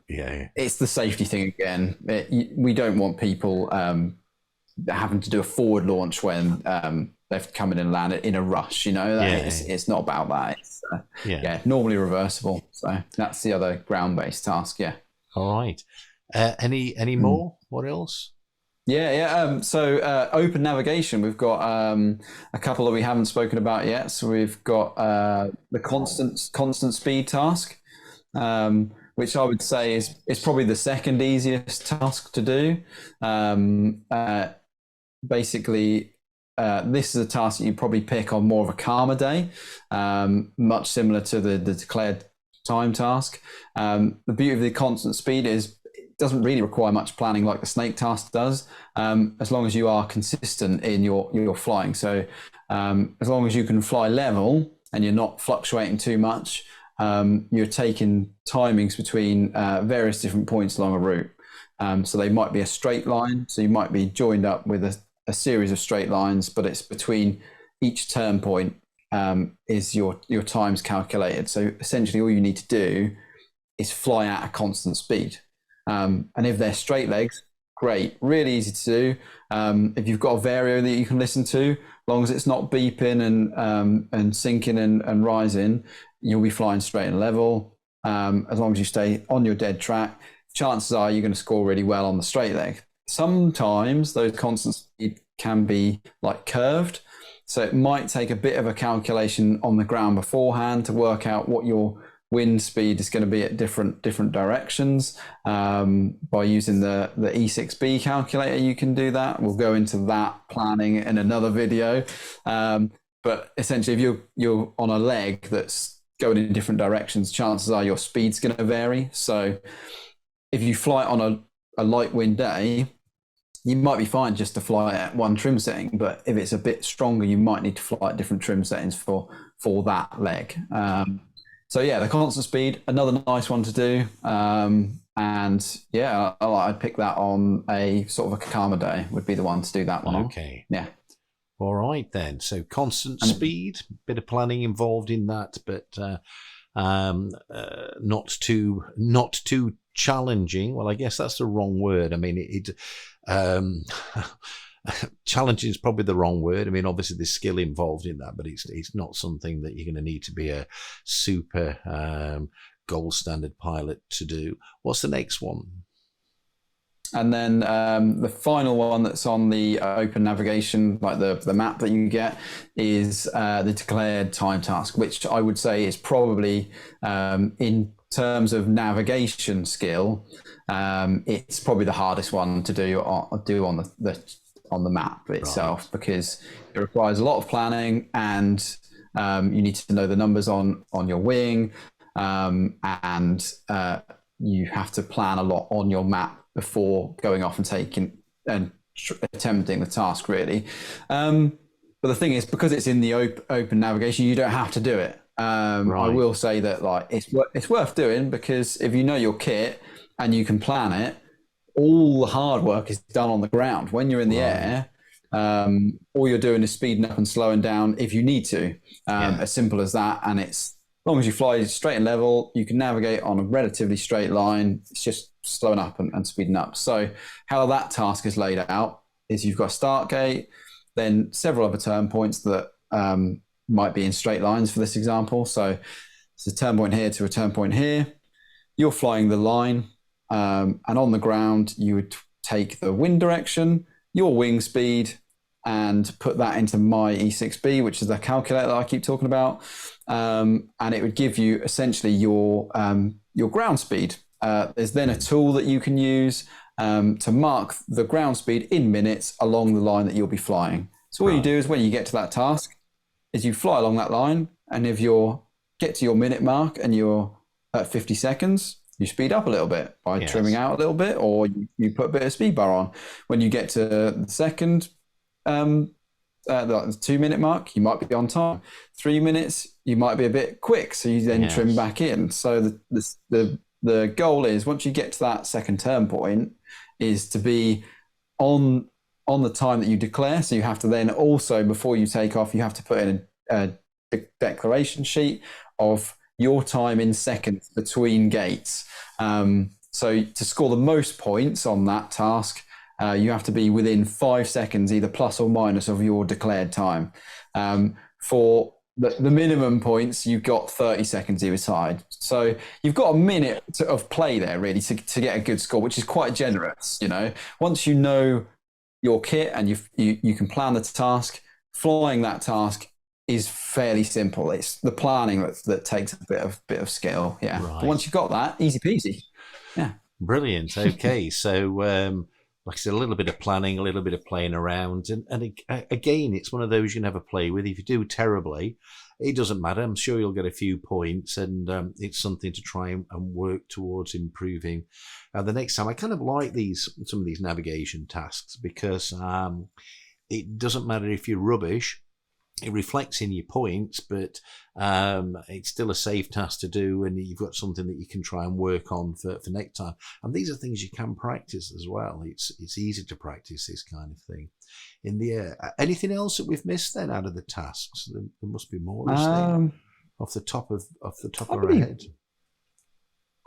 Speaker 2: it's the safety thing again. We don't want people having to do a forward launch when they've come in and landed in a rush. It's not about that. It's normally reversible. So that's the other ground-based task. Yeah.
Speaker 1: All right. Any more? What else?
Speaker 2: So open navigation, we've got a couple that we haven't spoken about yet. So we've got the constant speed task, which I would say is probably the second easiest task to do. Basically, this is a task that you probably pick on more of a calmer day, much similar to the declared time task. The beauty of the constant speed is doesn't really require much planning like the snake task does, as long as you are consistent in your flying. So as long as you can fly level and you're not fluctuating too much, you're taking timings between various different points along a route. So they might be a straight line, so you might be joined up with a series of straight lines, but it's between each turn point is your times calculated. So essentially all you need to do is fly at a constant speed. And if they're straight legs, great, really easy to do. If you've got a vario that you can listen to, as long as it's not beeping and sinking and rising, you'll be flying straight and level. As long as you stay on your dead track, chances are you're going to score really well on the straight leg. Sometimes those constant speed can be like curved, so it might take a bit of a calculation on the ground beforehand to work out what your wind speed is going to be at different directions. By using the E6B calculator, you can do that. We'll go into that planning in another video. But essentially, if you're on a leg that's going in different directions, chances are your speed's going to vary. So if you fly on a light wind day, you might be fine just to fly at one trim setting. But if it's a bit stronger, you might need to fly at different trim settings for that leg. So the constant speed, another nice one to do. I'd pick that on a sort of a calmer day would be the one to do that one.
Speaker 1: Okay.
Speaker 2: Yeah.
Speaker 1: All right then. So constant speed, bit of planning involved in that, but not too challenging. Well, I guess that's the wrong word. I mean, challenging is probably the wrong word. I mean, obviously there's skill involved in that, but it's not something that you're going to need to be a super gold standard pilot to do. What's the next one?
Speaker 2: And then the final one that's on the open navigation, like the map that you get, is the declared time task, which I would say is probably in terms of navigation skill, it's probably the hardest one to do on the map itself, because it requires a lot of planning, and you need to know the numbers on your wing, and you have to plan a lot on your map before going off and attempting the task, really. But the thing is, because it's in the open navigation, you don't have to do it. I will say that it's worth doing, because if you know your kit and you can plan it, all the hard work is done on the ground. When you're in the air, all you're doing is speeding up and slowing down if you need to. As simple as that. And it's, as long as you fly straight and level, you can navigate on a relatively straight line. It's just slowing up and speeding up. So how that task is laid out is you've got a start gate, then several other turn points that might be in straight lines for this example. So it's a turn point here to a turn point here. You're flying the line. And on the ground, you would take the wind direction, your wing speed, and put that into my E6B, which is the calculator that I keep talking about. And it would give you essentially your ground speed. There's then a tool that you can use to mark the ground speed in minutes along the line that you'll be flying. So what you do is, when you get to that task, is you fly along that line, and if you get to your minute mark and you're at 50 seconds, you speed up a little bit by trimming out a little bit, or you put a bit of speed bar on. When you get to the second, the 2 minute mark, you might be on time. 3 minutes, you might be a bit quick, so you then trim back in. So the goal is, once you get to that second turn point, is to be on the time that you declare. So you have to then also, before you take off, you have to put in a declaration sheet of your time in seconds between gates. So to score the most points on that task, you have to be within 5 seconds, either plus or minus, of your declared time. For the minimum points, you've got 30 seconds either side. So you've got a minute of play there, really, to get a good score, which is quite generous. Once you know your kit and you can plan the task, flying that task is fairly simple. It's the planning that takes a bit of skill. Yeah. Right. But once you've got that, easy peasy. Yeah.
Speaker 1: Brilliant. Okay. So, like I said, a little bit of planning, a little bit of playing around. And again, it's one of those you never play with. If you do terribly, it doesn't matter. I'm sure you'll get a few points, and it's something to try and work towards improving the next time. I kind of like some of these navigation tasks because it doesn't matter if you're rubbish. It reflects in your points, but it's still a safe task to do, and you've got something that you can try and work on for next time. And these are things you can practice as well. It's easy to practice this kind of thing in the air. Anything else that we've missed then out of the tasks? There must be more off the top of our head.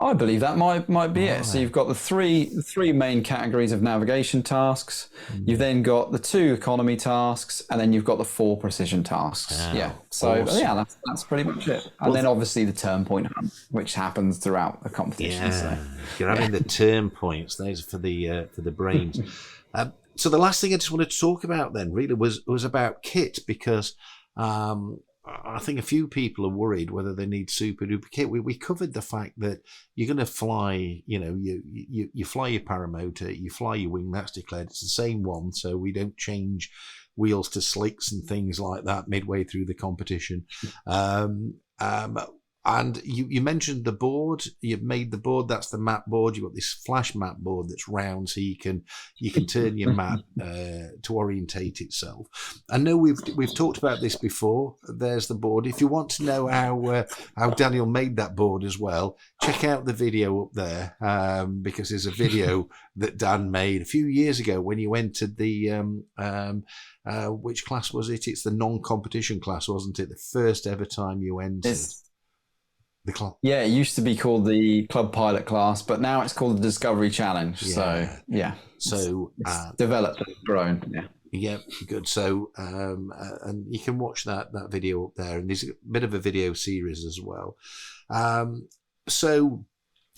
Speaker 2: I believe that might be it. So you've got the three main categories of navigation tasks. You've then got the 2 economy tasks, and then you've got the 4 precision tasks. So awesome. That's pretty much it. And then obviously the turn point hunt, which happens throughout the competition.
Speaker 1: Yeah, you're having the turn points. Those are for the brains. So the last thing I just wanted to talk about then really was about kit, because I think a few people are worried whether they need super duper kit. We covered the fact that you're going to fly, you fly your paramotor, you fly your wing, that's declared. It's the same one, so we don't change wheels to slicks and things like that midway through the competition. And you mentioned the board. You've made the board. That's the map board. You've got this flash map board that's round, so you can turn your map to orientate itself. I know we've talked about this before. There's the board. If you want to know how Daniel made that board as well, check out the video up there, because there's a video that Dan made a few years ago when you entered the which class was it? It's the non-competition class, wasn't it? The first ever time you entered. The club.
Speaker 2: Yeah, it used to be called the Club Pilot class, but now it's called the Discovery Challenge. Yeah. So it's developed and grown. Yeah.
Speaker 1: Yeah, good. So and you can watch that video up there, and there's a bit of a video series as well. So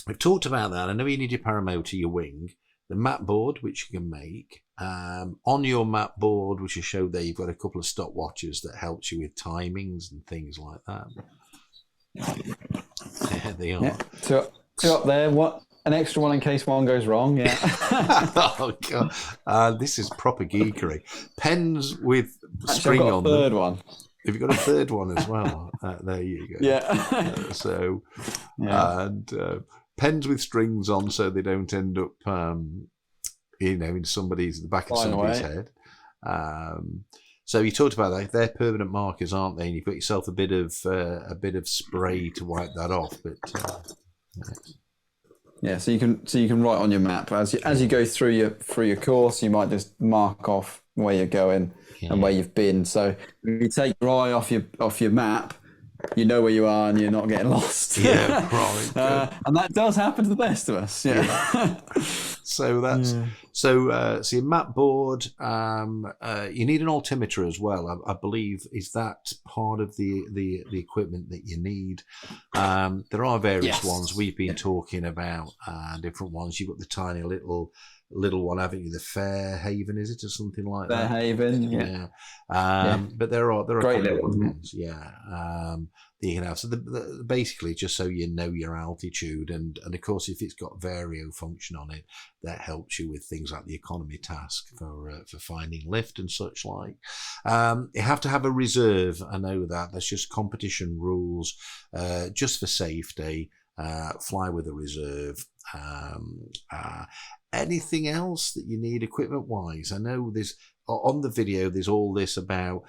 Speaker 1: we've talked about that. I know you need your paramotor, your wing, the map board, which you can make. On your map board, which you showed there, you've got a couple of stopwatches that helps you with timings and things like that. There they are.
Speaker 2: Yeah. Two up there. What? An extra one in case one goes wrong. Yeah.
Speaker 1: Oh god, this is proper geekery. Pens with string on them.
Speaker 2: Third one.
Speaker 1: Have you got a third one as well? There you go.
Speaker 2: Yeah.
Speaker 1: And pens with strings on, so they don't end up, in the back of somebody's head. So you talked about that. They're permanent markers, aren't they? And you've got yourself a bit of spray to wipe that off. But
Speaker 2: yeah, so you can write on your map as you go through your course. You might just mark off where you're going and where you've been. So if you take your eye off your map, you know where you are and you're not getting lost.
Speaker 1: Yeah, right.
Speaker 2: And that does happen to the best of us. Yeah.
Speaker 1: So that's so your map board. You need an altimeter as well. I believe is that part of the equipment that you need. There are various ones we've been talking about. Different ones. You've got the tiny little one, haven't you? The Fairhaven, is it, or something like that?
Speaker 2: Fairhaven, yeah.
Speaker 1: But there are
Speaker 2: great little
Speaker 1: ones, that you can have. So basically, just so you know your altitude, and of course, if it's got vario function on it, that helps you with things like the economy task for finding lift and such like. You have to have a reserve. I know that's just competition rules, just for safety. Fly with a reserve. Anything else that you need equipment wise? I know there's on the video, there's all this about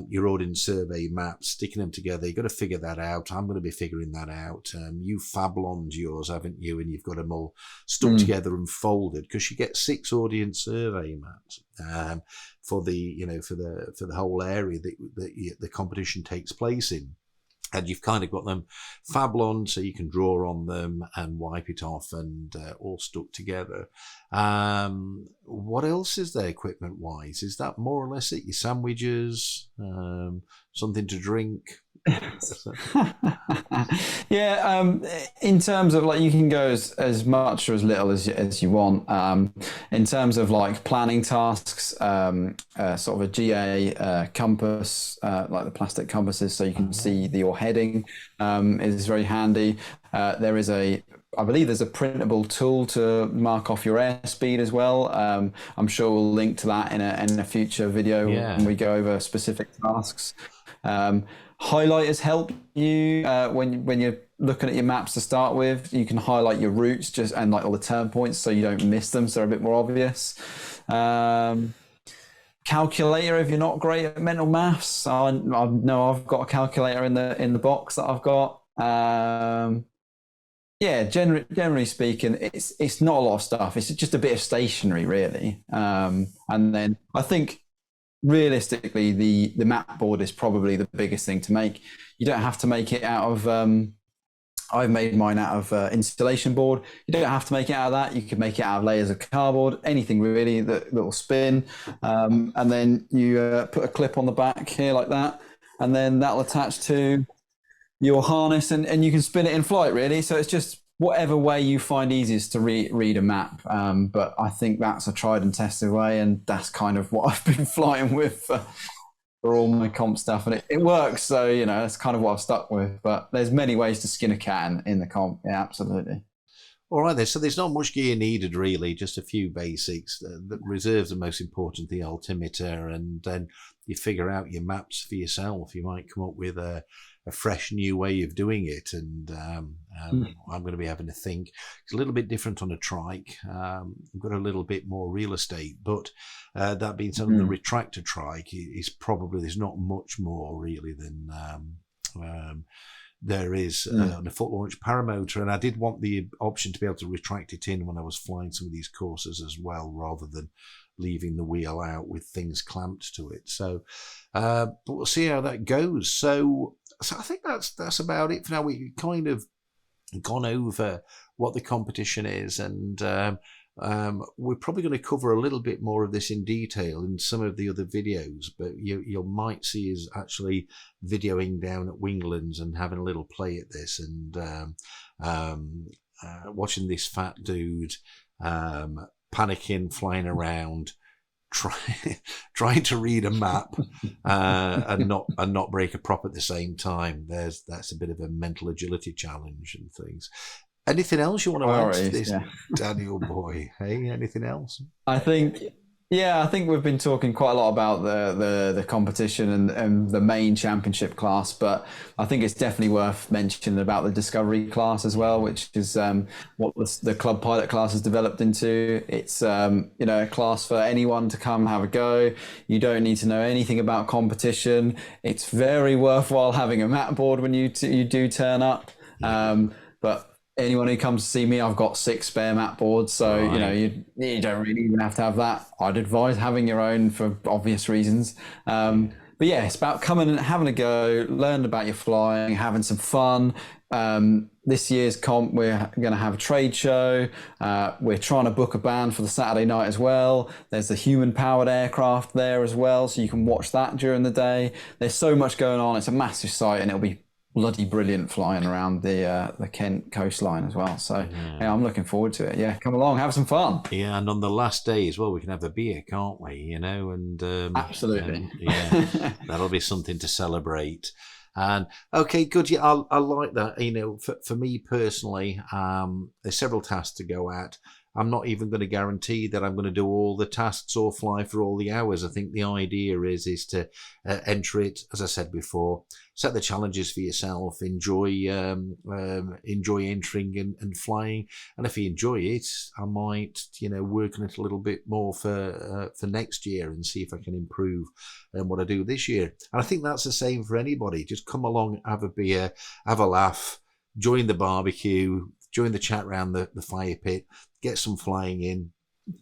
Speaker 1: your audience survey maps, sticking them together. You've got to figure that out. I'm going to be figuring that out. You fabloned yours, haven't you? And you've got them all stuck together and folded, because you get 6 audience survey maps for the whole area that the competition takes place in. And you've kind of got them fablon, so you can draw on them and wipe it off, and all stuck together. What else is there equipment-wise? Is that more or less it? Your sandwiches, something to drink?
Speaker 2: Yeah, in terms of like, you can go as much or as little as you want. In terms of like planning tasks, sort of a GA compass, like the plastic compasses, so you can see your heading, is very handy. There is I believe there's a printable tool to mark off your airspeed as well. I'm sure we'll link to that in a future video when we go over specific tasks. Highlighters help you when you're looking at your maps to start with. You can highlight your routes and like all the turn points, so you don't miss them, so they're a bit more obvious. Calculator if you're not great at mental maths. I know I've got a calculator in the box that I've got. Generally speaking, it's not a lot of stuff. It's just a bit of stationery, really. And then I think, realistically, the map board is probably the biggest thing to make. You don't have to make it out of I've made mine out of installation board. You don't have to make it out of that. You can make it out of layers of cardboard, anything really that will spin, and then you put a clip on the back here like that, and then that'll attach to your harness, and you can spin it in flight, really. So it's just whatever way you find easiest to read a map. But I think that's a tried and tested way, and that's kind of what I've been flying with for all my comp stuff, and it works. So, that's kind of what I've stuck with. But there's many ways to skin a cat in the comp. Yeah, absolutely.
Speaker 1: All right, then. So there's not much gear needed, really, just a few basics. The reserves are most important, the altimeter, and then you figure out your maps for yourself. You might come up with a fresh new way of doing it, and I'm going to be having to think. It's a little bit different on a trike. I've got a little bit more real estate, but that being said, the retractor trike is probably, there's not much more really than there is on a foot launch paramotor. And I did want the option to be able to retract it in when I was flying some of these courses as well, rather than leaving the wheel out with things clamped to it. So, but we'll see how that goes. So I think that's about it for now. We've kind of gone over what the competition is, and we're probably going to cover a little bit more of this in detail in some of the other videos, but you might see us actually videoing down at Winglands and having a little play at this, and watching this fat dude panicking, flying around, trying to read a map and not break a prop at the same time. That's a bit of a mental agility challenge and things. Anything else you want to add to this, Daniel boy? Hey, anything else? I think we've been talking quite a lot about the competition and the main championship class, but I think it's definitely worth mentioning about the discovery class as well, which is what the club pilot class has developed into. It's a class for anyone to come have a go. You don't need to know anything about competition. It's very worthwhile having a map board when you do turn up, but anyone who comes to see me, I've got 6 spare map boards, so you don't really even have to have that. I'd advise having your own for obvious reasons. But yeah, it's about coming and having a go, learning about your flying, having some fun. This year's comp, we're going to have a trade show. We're trying to book a band for the Saturday night as well. There's the human-powered aircraft there as well, so you can watch that during the day. There's so much going on. It's a massive site, and it'll be bloody brilliant flying around the Kent coastline as well. So yeah, I'm looking forward to it. Yeah, come along, have some fun. Yeah, and on the last day as well, we can have a beer, can't we? And
Speaker 2: absolutely.
Speaker 1: Yeah, that'll be something to celebrate. And okay, good. Yeah, I like that. For me personally, there's several tasks to go at. I'm not even going to guarantee that I'm going to do all the tasks or fly for all the hours. I think the idea is to enter it, as I said before, set the challenges for yourself, enjoy entering and flying. And if you enjoy it, I might, work on it a little bit more for next year and see if I can improve what I do this year. And I think that's the same for anybody. Just come along, have a beer, have a laugh, join the barbecue, join the chat around the fire pit, get some flying in.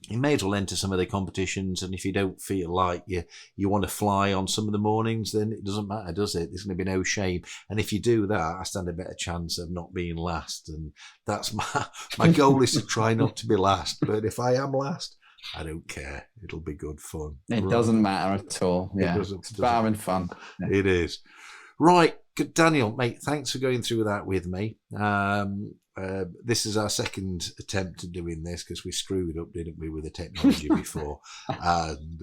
Speaker 1: You may as well enter some of the competitions, and if you don't feel like you want to fly on some of the mornings, then it doesn't matter, does it? There's going to be no shame. And if you do that, I stand a better chance of not being last. And that's my goal is to try not to be last. But if I am last, I don't care. It'll be good fun.
Speaker 2: It doesn't matter at all. Yeah, it's about having fun. Yeah.
Speaker 1: It is. Right. Good, Daniel, mate, thanks for going through that with me. This is our second attempt at doing this because we screwed up, didn't we, with the technology before? And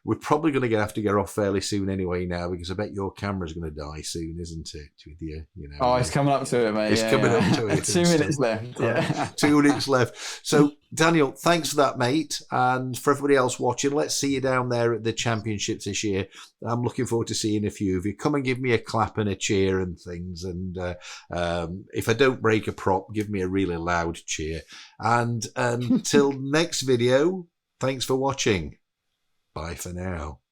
Speaker 1: we're probably going to have to get off fairly soon anyway now, because I bet your camera's going to die soon, isn't it? With you,
Speaker 2: Oh, it's coming up to it, mate.
Speaker 1: It's coming up to it.
Speaker 2: 2 minutes left. Yeah.
Speaker 1: 2 minutes left. So, Daniel, thanks for that, mate. And for everybody else watching, let's see you down there at the championships this year. I'm looking forward to seeing a few of you. Come and give me a clap and a cheer and things. And if I don't break a prop, give me a really loud cheer. And until next video, thanks for watching. Bye for now.